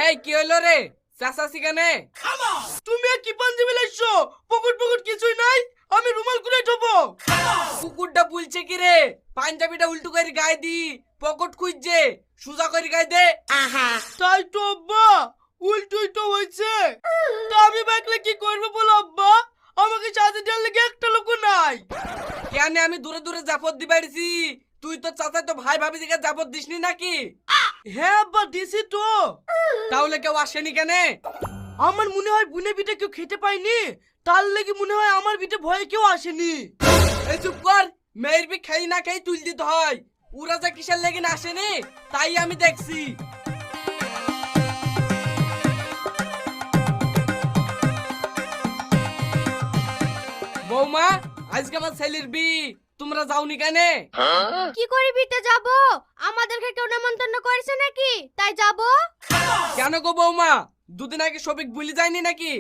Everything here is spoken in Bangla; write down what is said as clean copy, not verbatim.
এই কি হইলো রে? চাচাছি কেনে? তুমি কি পাঞ্জাবি লাইছো? পকেট পকেট কিছুই নাই, আমি রুমাল করে ঢোবো। কুকুরটা বলছে কি রে? পাঞ্জাবিটা উল্টো করে গায়ে দি, পকেট খুঁজছে, সুজা করে গায়ে দে। তাই তো আব্বা, উল্টোই তো হয়েছে। তা আমি বাইকলে কি করবো বলো আব্বা? আমাকে সাথে দেওয়ার লেগে একটা লোক নাই। কেন আমি দূরে দূরে জাপত দি পারিছি, তুই তো চাচা তো ভাই ভাবি দিকে জাপত দিসনি নাকি? হ্যাঁ আব্বা দিছি তো। তাহলে কেউ আসেনি কেনে? আমার মনে হয় বুনে পিঠে কেউ খেতে পায়নি, তার লেগে মনে হয় আমার পিঠে ভয়ে কেউ আসেনি। এই চুপ কর, মেয়ের বি খেই না খেই তুল দিতে হয়। ওরা যে কিসের লেগে না আসেনি তাই আমি দেখছি। বৌমা, আজকে আমার ছেলের বি, তোমরা যাওনি কেনে? কি করে বিতে যাব? আমাদেরকে কেউ নেমন্তন্ন করেছে নাকি তাই যাব? কেন গো বৌমা, দুদিন আগে সবিক ভুলে যায়নি নাকি?